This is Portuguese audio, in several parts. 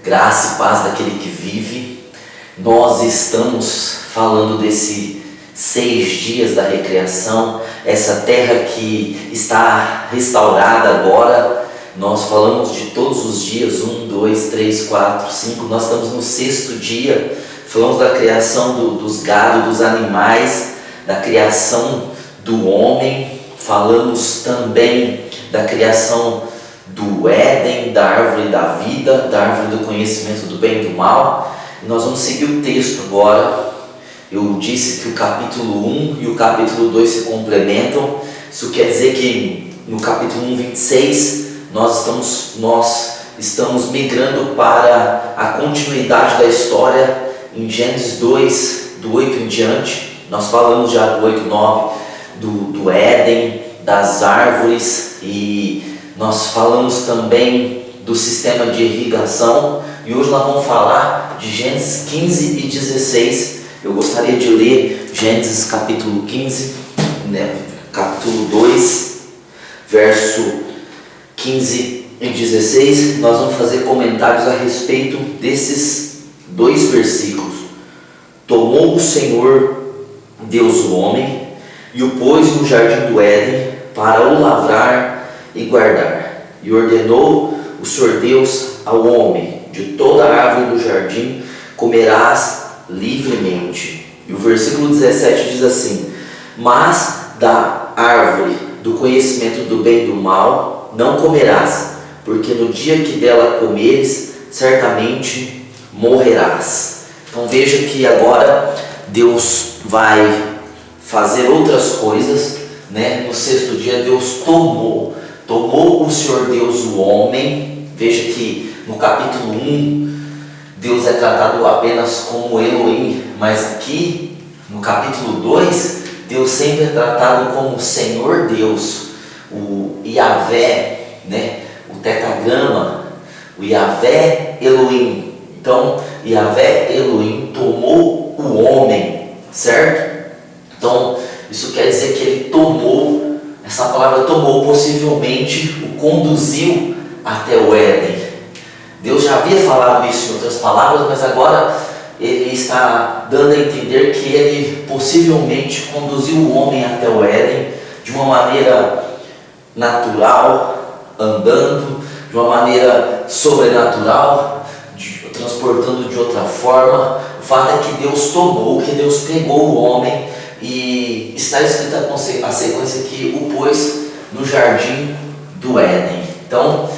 Graça e paz daquele que vive. Nós estamos falando desses 6 dias da recriação, essa terra que está restaurada agora. Nós falamos de todos os dias, 1, 2, 3, 4, 5, nós estamos no 6º dia. Falamos da criação dos gados, dos animais, da criação do homem. Falamos também da criação do Éden, da árvore da vida, da árvore do conhecimento do bem e do mal. E nós vamos seguir o texto agora. Eu disse que o capítulo 1 e o capítulo 2 se complementam. Isso quer dizer que no capítulo 1, 26, nós estamos migrando para a continuidade da história em Gênesis 2, do 8 em diante. Nós falamos já do 8, 9, do Éden, das árvores, e nós falamos também do sistema de irrigação, e hoje nós vamos falar de Gênesis 15 e 16. Eu gostaria de ler Gênesis capítulo 15, capítulo 2, verso 15 e 16. Nós vamos fazer comentários a respeito desses 2 versículos. Tomou o Senhor Deus o homem e o pôs no jardim do Éden para o lavrar e guardar. E ordenou o Senhor Deus ao homem: de toda a árvore do jardim comerás livremente. E o versículo 17 diz assim: mas da árvore do conhecimento do bem e do mal não comerás, porque no dia que dela comeres, certamente morrerás. Então veja que agora Deus vai fazer outras coisas, No 6º dia Deus tomou o Senhor Deus o homem. Veja que no capítulo 1 Deus é tratado apenas como Elohim, mas aqui no capítulo 2 Deus sempre é tratado como Senhor Deus, o Yahvé, o tetragrama, o Yahvé Elohim. Então Yahvé Elohim tomou o homem, certo? Então isso quer dizer que ele tomou, essa palavra tomou, possivelmente o conduziu até o Éden. Deus já havia falado isso em outras palavras, mas agora ele está dando a entender que ele possivelmente conduziu o homem até o Éden de uma maneira natural, andando, de uma maneira sobrenatural, transportando de outra forma. O fato é que Deus tomou, que Deus pegou o homem, e está escrita a sequência que o pôs no jardim do Éden. Então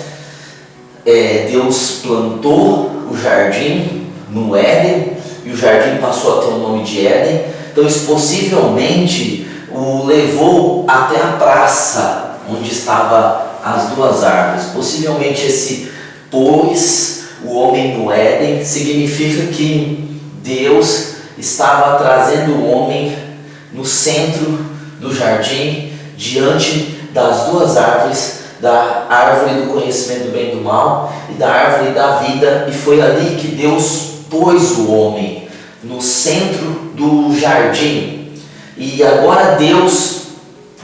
Deus plantou o jardim no Éden, e o jardim passou a ter o nome de Éden. Então isso possivelmente o levou até a praça onde estavam as 2 árvores. Possivelmente esse pôs o homem no Éden significa que Deus estava trazendo o homem no centro do jardim, diante das 2 árvores, da árvore do conhecimento do bem e do mal e da árvore da vida. E foi ali que Deus pôs o homem, no centro do jardim. E agora Deus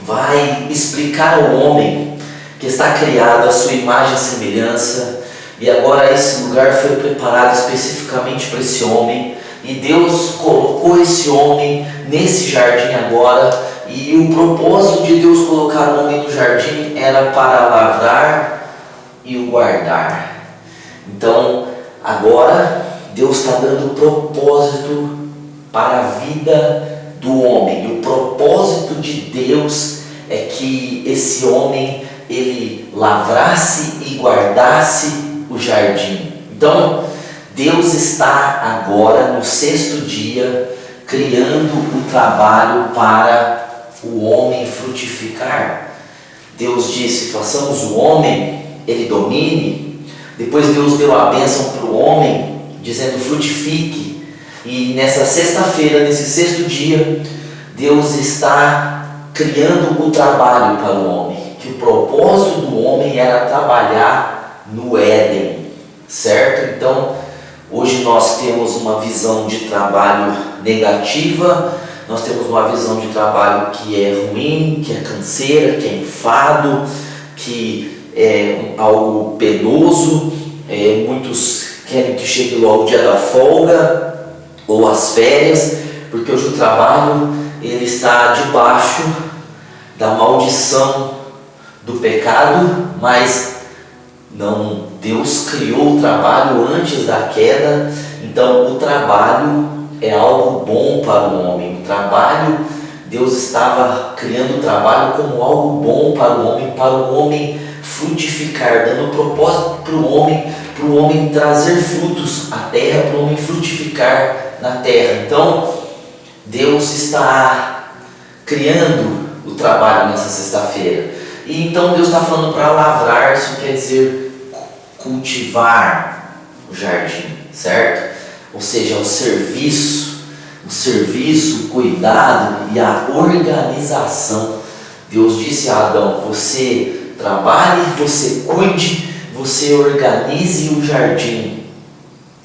vai explicar ao homem que está criado à sua imagem e semelhança, e agora esse lugar foi preparado especificamente para esse homem. E Deus colocou esse homem nesse jardim agora, e o propósito de Deus colocar o homem no jardim era para lavrar e o guardar. Então agora Deus está dando propósito para a vida do homem, e o propósito de Deus é que esse homem ele lavrasse e guardasse o jardim. Então Deus está agora no 6º dia criando o trabalho para o homem frutificar. Deus disse: façamos o homem, ele domine. Depois Deus deu a bênção para o homem, dizendo: frutifique. E nessa sexta-feira, nesse 6º dia, Deus está criando o trabalho para o homem, que o propósito do homem era trabalhar no Éden, certo? Então hoje nós temos uma visão de trabalho negativa, nós temos uma visão de trabalho que é ruim, que é canseira, que é enfado, que é algo penoso. Muitos querem que chegue logo o dia da folga ou as férias, porque hoje o trabalho ele está debaixo da maldição do pecado, mas não, Deus criou o trabalho antes da queda, então o trabalho é algo bom para o homem. O trabalho, Deus estava criando o trabalho como algo bom para o homem frutificar, dando propósito para o homem trazer frutos à terra, para o homem frutificar na terra. Então, Deus está criando o trabalho nessa sexta-feira. E então Deus está falando para lavrar, isso quer dizer cultivar o jardim, certo? Ou seja, o serviço, o cuidado e a organização. Deus disse a Adão: você trabalhe, você cuide, você organize o jardim.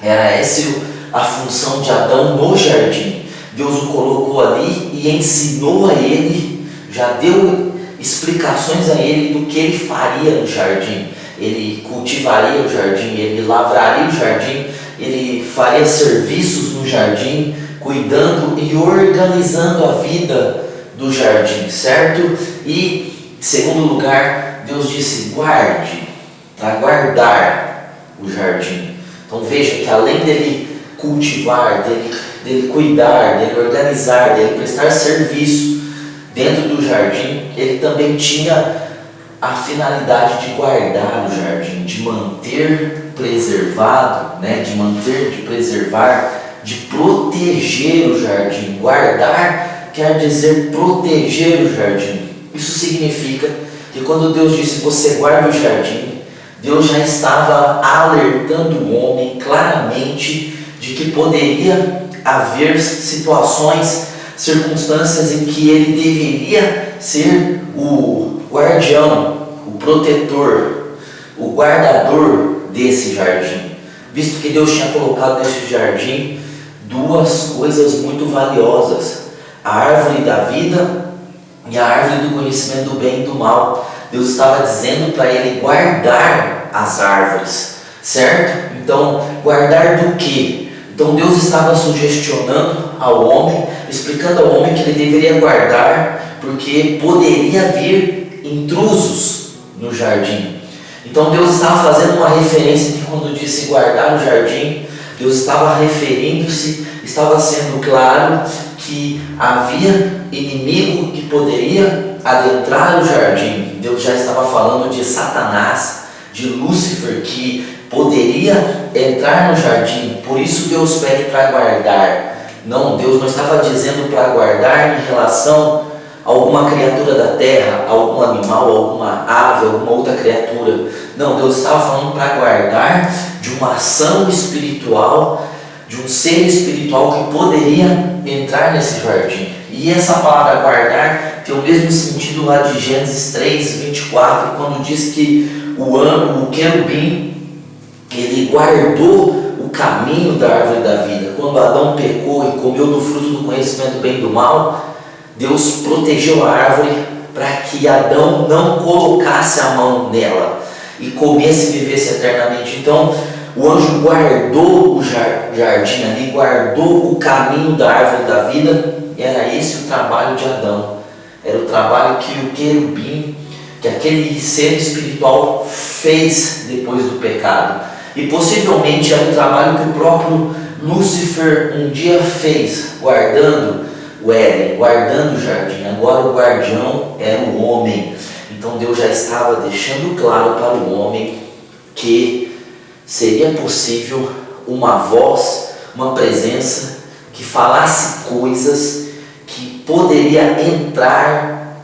Era essa a função de Adão no jardim. Deus o colocou ali e ensinou a ele, já deu explicações a ele do que ele faria no jardim. Ele cultivaria o jardim, ele lavraria o jardim, ele faria serviços no jardim, cuidando e organizando a vida do jardim, certo? E, em segundo lugar, Deus disse: guarde, para guardar o jardim. Então veja que além dele cultivar, dele cuidar, dele organizar, dele prestar serviço dentro do jardim, ele também tinha a finalidade de guardar o jardim, de manter preservado, de preservar, de proteger o jardim. Guardar quer dizer proteger o jardim. Isso significa que quando Deus disse: você guarda o jardim, Deus já estava alertando o homem claramente de que poderia haver situações, circunstâncias em que ele deveria ser o guardião, o protetor, o guardador desse jardim, visto que Deus tinha colocado nesse jardim duas coisas muito valiosas: a árvore da vida e a árvore do conhecimento do bem e do mal. Deus estava dizendo para ele guardar as árvores, certo? Então, guardar do quê? Então Deus estava sugestionando ao homem, explicando ao homem que ele deveria guardar, porque poderia vir intrusos no jardim. Então Deus estava fazendo uma referência que quando disse guardar o jardim, Deus estava referindo-se, estava sendo claro que havia inimigo que poderia adentrar o jardim. Deus já estava falando de Satanás, de Lúcifer, que poderia entrar no jardim. Por isso Deus pede para guardar. Não, Deus não estava dizendo para guardar em relação a alguma criatura da terra, algum animal, alguma ave, alguma outra criatura. Não, Deus estava falando para guardar de uma ação espiritual, de um ser espiritual que poderia entrar nesse jardim. E essa palavra guardar tem o mesmo sentido lá de Gênesis 3:24, quando diz que o querubim, ele guardou o caminho da árvore da vida. Quando Adão pecou e comeu do fruto do conhecimento do bem e do mal, Deus protegeu a árvore para que Adão não colocasse a mão nela e comesse e vivesse eternamente. Então o anjo guardou o jardim ali, guardou o caminho da árvore da vida. Era esse o trabalho de Adão. Era o trabalho que o querubim, que aquele ser espiritual fez depois do pecado. E possivelmente era o trabalho que o próprio Lúcifer um dia fez, guardando o Éden, guardando o jardim. Agora o guardião era o homem. Então Deus já estava deixando claro para o homem que seria possível uma voz, uma presença que falasse coisas que poderia entrar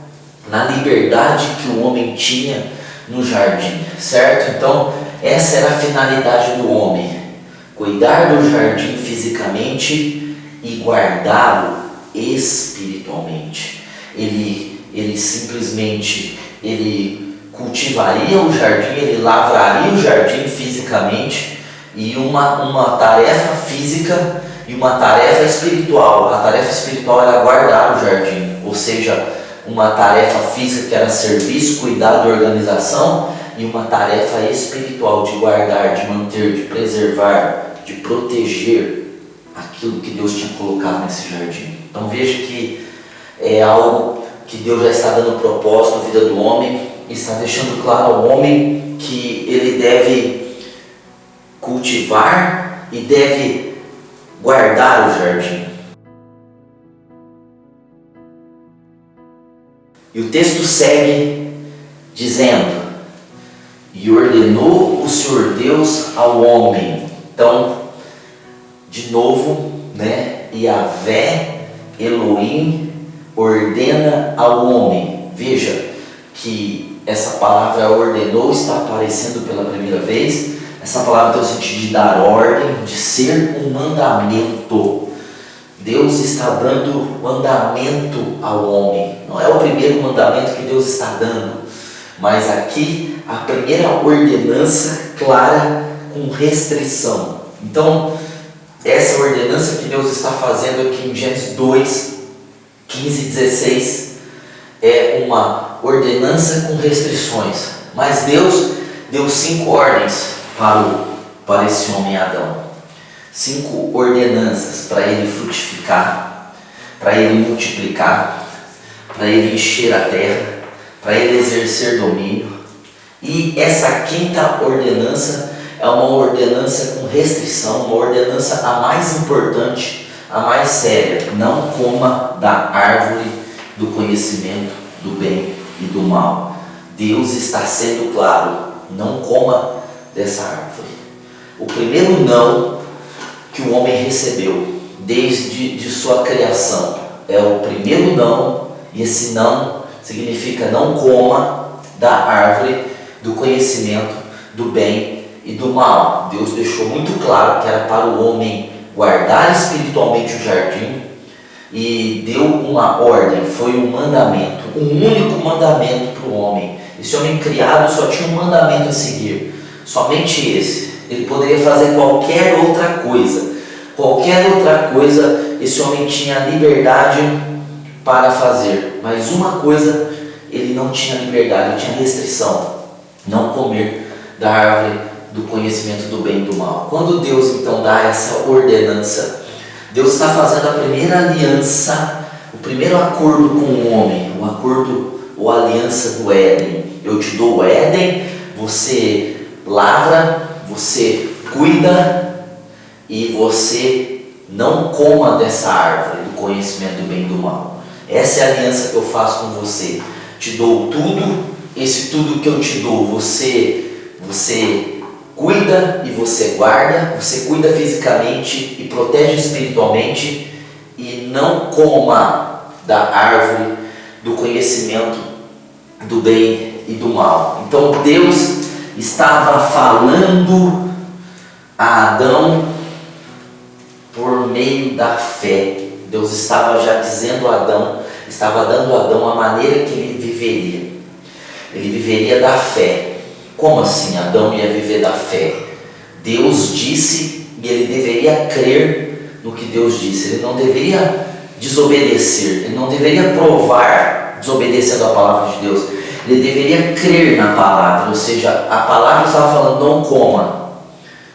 na liberdade que o homem tinha no jardim, certo? Então essa era a finalidade do homem: cuidar do jardim fisicamente e guardá-lo espiritualmente. Ele simplesmente cultivaria o jardim, ele lavraria o jardim fisicamente, e uma tarefa física e uma tarefa espiritual. A tarefa espiritual era guardar o jardim, ou seja, uma tarefa física que era serviço, cuidado e organização, e uma tarefa espiritual de guardar, de manter, de preservar, de proteger aquilo que Deus tinha colocado nesse jardim. Então veja que é algo que Deus já está dando propósito à vida do homem, e está deixando claro ao homem que ele deve cultivar e deve guardar o jardim. E o texto segue dizendo: e ordenou o Senhor Deus ao homem. Então, de novo, Yahvé, Elohim, ordena ao homem. Veja que essa palavra ordenou está aparecendo pela primeira vez. Essa palavra tem o sentido de dar ordem, de ser um mandamento. Deus está dando mandamento ao homem. Não é o primeiro mandamento que Deus está dando, mas aqui a primeira ordenança clara com restrição. Então, essa ordenança que Deus está fazendo aqui em Gênesis 2, 15 e 16 é uma ordenança com restrições. Mas Deus deu 5 ordens para esse homem Adão. 5 ordenanças para ele frutificar, para ele multiplicar, para ele encher a terra, para ele exercer domínio. E essa 5ª ordenança é uma ordenança com restrição, uma ordenança a mais importante, a mais séria: não coma da árvore do conhecimento do bem e do mal. Deus está sendo claro: não coma dessa árvore. O primeiro não que o homem recebeu desde de sua criação é o primeiro não, e esse não significa: não coma da árvore do conhecimento do bem e do mal. Deus deixou muito claro que era para o homem guardar espiritualmente o jardim, e deu uma ordem, foi um mandamento, um único mandamento para o homem. Esse homem criado só tinha um mandamento a seguir, somente esse. Ele poderia fazer qualquer outra coisa esse homem tinha liberdade para fazer, mas uma coisa ele não tinha liberdade, ele tinha restrição: não comer da árvore do conhecimento do bem e do mal. Quando Deus então dá essa ordenança, Deus está fazendo a primeira aliança, o primeiro acordo com o homem, o acordo ou aliança do Éden. Eu te dou o Éden, você lavra, você cuida, e você não coma dessa árvore do conhecimento do bem e do mal. Essa é a aliança que eu faço com você. Te dou tudo, esse tudo que eu te dou, você cuida e você guarda, você cuida fisicamente e protege espiritualmente, e não coma da árvore do conhecimento do bem e do mal. Então Deus estava falando a Adão por meio da fé. Deus estava já dizendo a Adão, estava dando a Adão a maneira que ele viveria. Ele viveria da fé. Como assim Adão ia viver da fé? Deus disse e ele deveria crer no que Deus disse. Ele não deveria desobedecer, ele não deveria provar desobedecendo a palavra de Deus. Ele deveria crer na palavra, ou seja, a palavra estava falando não coma.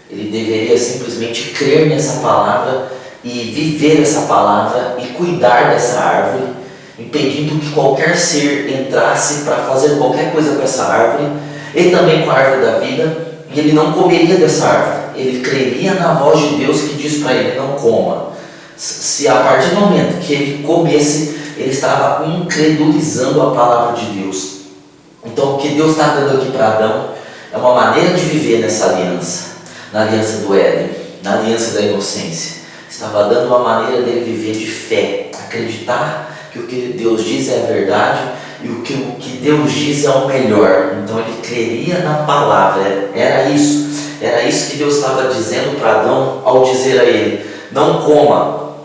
Ele deveria simplesmente crer nessa palavra e viver essa palavra e cuidar dessa árvore, impedindo que qualquer ser entrasse para fazer qualquer coisa com essa árvore, e também com a árvore da vida, e ele não comeria dessa árvore. Ele creria na voz de Deus que diz para ele: não coma. Se a partir do momento que ele comesse, ele estava incredulizando a palavra de Deus. Então o que Deus está dando aqui para Adão é uma maneira de viver nessa aliança, na aliança do Éden, na aliança da inocência. Estava dando uma maneira dele viver de fé, acreditar que o que Deus diz é a verdade e o que Deus diz é o melhor. Então ele creria na palavra. Era isso que Deus estava dizendo para Adão ao dizer a ele: não coma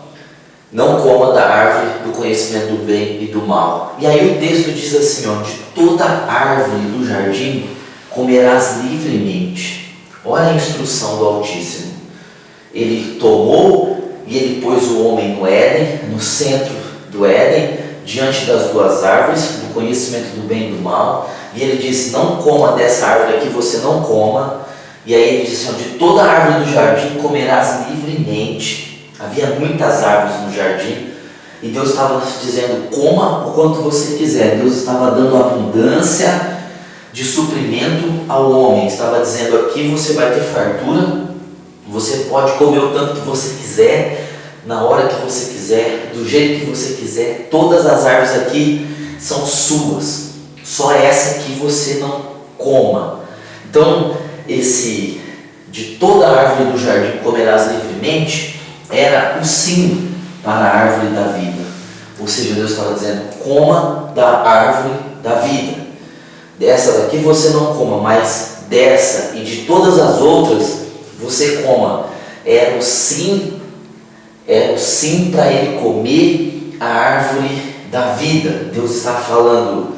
da árvore do conhecimento do bem e do mal. E aí o texto diz assim: de toda árvore do jardim comerás livremente. Olha a instrução do Altíssimo. Ele tomou e ele pôs o homem no Éden, no centro do Éden, diante das 2 árvores, do conhecimento do bem e do mal, E ele disse: não coma dessa árvore aqui, você não coma. E aí ele disse: de toda árvore do jardim comerás livremente. Havia muitas árvores no jardim. E Deus estava dizendo: coma o quanto você quiser. Deus estava dando abundância de suprimento ao homem. Estava dizendo: aqui você vai ter fartura. Você pode comer o tanto que você quiser, na hora que você quiser, do jeito que você quiser. Todas as árvores aqui são suas. Só essa que você não coma. Então, esse de toda a árvore do jardim comerás livremente era o sim para a árvore da vida. Ou seja, Deus estava dizendo: coma da árvore da vida. Dessa daqui você não coma, mas dessa e de todas as outras você coma. Era o sim para ele comer a árvore da vida. Deus está falando: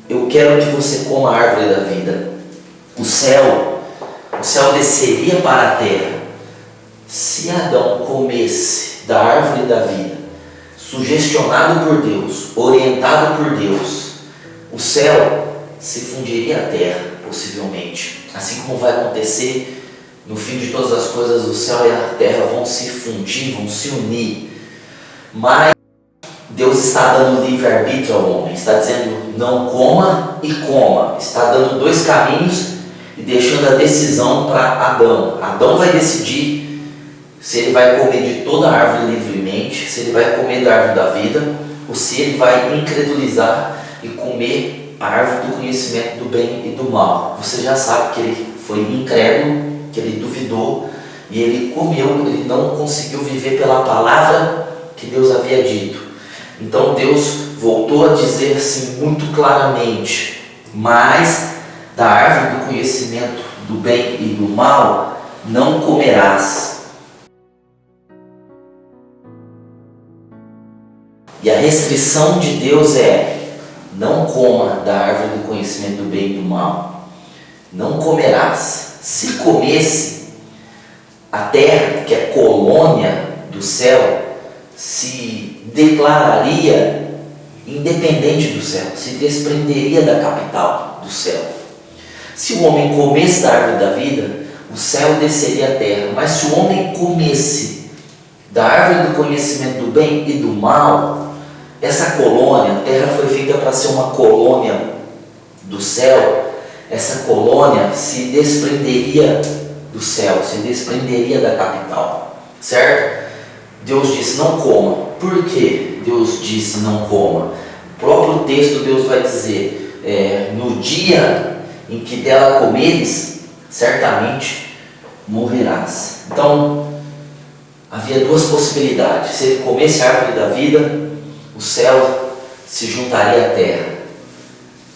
eu quero que você coma a árvore da vida. O céu desceria para a terra. Se Adão comesse da árvore da vida, sugestionado por Deus, orientado por Deus, o céu se fundiria à terra, possivelmente. Assim como vai acontecer no fim de todas as coisas, o céu e a terra vão se fundir, vão se unir. Mas Deus está dando livre-arbítrio ao homem. Está dizendo: não coma e coma. Está dando dois caminhos e deixando a decisão para Adão. Adão vai decidir se ele vai comer de toda a árvore livremente, se ele vai comer da árvore da vida, ou se ele vai incredulizar e comer a árvore do conhecimento do bem e do mal. Você já sabe que ele foi incrédulo, que ele duvidou e ele comeu, ele não conseguiu viver pela palavra que Deus havia dito. Então Deus voltou a dizer assim muito claramente: mas da árvore do conhecimento do bem e do mal não comerás. E a restrição de Deus é: não coma da árvore do conhecimento do bem e do mal. Não comerás. Se comesse, a terra, que é colônia do céu, se declararia independente do céu, se desprenderia da capital do céu. Se o homem comesse da árvore da vida, o céu desceria à terra. Mas se o homem comesse da árvore do conhecimento do bem e do mal, essa colônia, a terra foi feita para ser uma colônia do céu. Essa colônia se desprenderia do céu, se desprenderia da capital, certo? Deus disse: não coma. Por que Deus disse não coma? O próprio texto, Deus vai dizer: no dia em que dela comeres, certamente morrerás. Então, havia duas possibilidades. Se ele comesse a árvore da vida, o céu se juntaria à terra.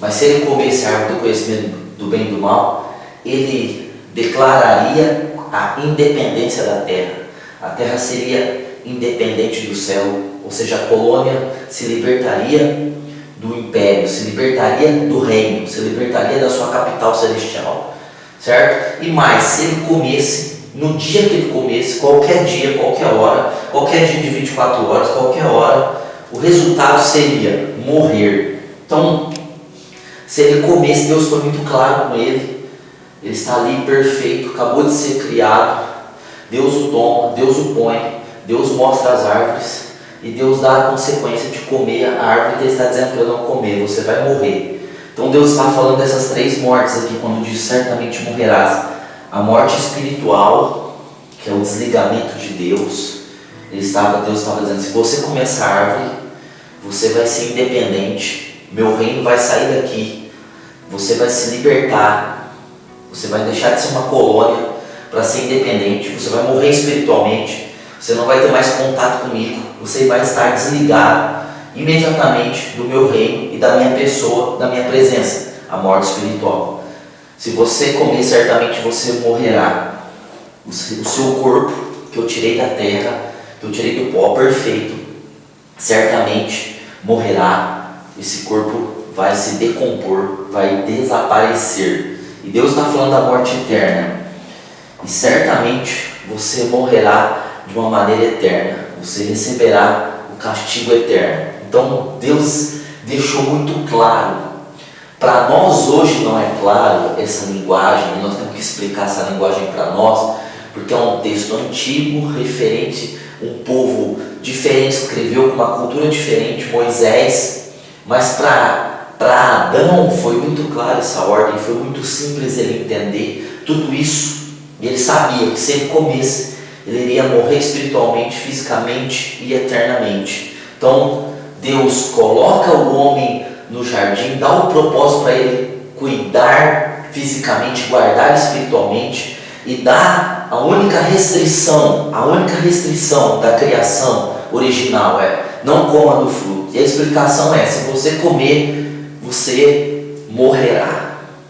Mas se ele comesse a árvore do conhecimento do bem e do mal, ele declararia a independência da terra. A terra seria independente do céu, ou seja, a colônia se libertaria do império, se libertaria do reino, se libertaria da sua capital celestial, certo? E mais, se ele comesse, no dia que ele comesse, qualquer dia, qualquer hora, qualquer dia de 24 horas, qualquer hora, o resultado seria morrer. Então, se ele comesse, Deus foi muito claro com ele. Ele está ali perfeito, acabou de ser criado. Deus o toma, Deus o põe, Deus mostra as árvores e Deus dá a consequência de comer a árvore que ele está dizendo para não comer. Você vai morrer. Então Deus está falando dessas três mortes aqui quando diz: certamente morrerás. A morte espiritual, que é o desligamento de Deus. Deus estava dizendo: se você comer essa árvore, você vai ser independente, meu reino vai sair daqui, você vai se libertar, você vai deixar de ser uma colônia para ser independente, você vai morrer espiritualmente, você não vai ter mais contato comigo, você vai estar desligado imediatamente do meu reino e da minha pessoa, da minha presença, a morte espiritual. Se você comer, certamente você morrerá. O seu corpo, que eu tirei da terra, que eu tirei do pó perfeito, certamente morrerá. Esse corpo vai se decompor, vai desaparecer. E Deus está falando da morte eterna. E certamente você morrerá de uma maneira eterna. Você receberá o castigo eterno. Então Deus deixou muito claro Para nós hoje não é claro essa linguagem, e nós temos que explicar essa linguagem para nós, porque é um texto antigo, referente a um povo diferente, escreveu com uma cultura diferente, Moisés, mas para Adão foi muito clara essa ordem, foi muito simples ele entender tudo isso, e ele sabia que se ele comesse, ele iria morrer espiritualmente, fisicamente e eternamente. Então Deus coloca o homem no jardim, dá um propósito para ele cuidar fisicamente, guardar espiritualmente, e dá a única restrição da criação original é: não coma do fruto. E a explicação é: se você comer, você morrerá.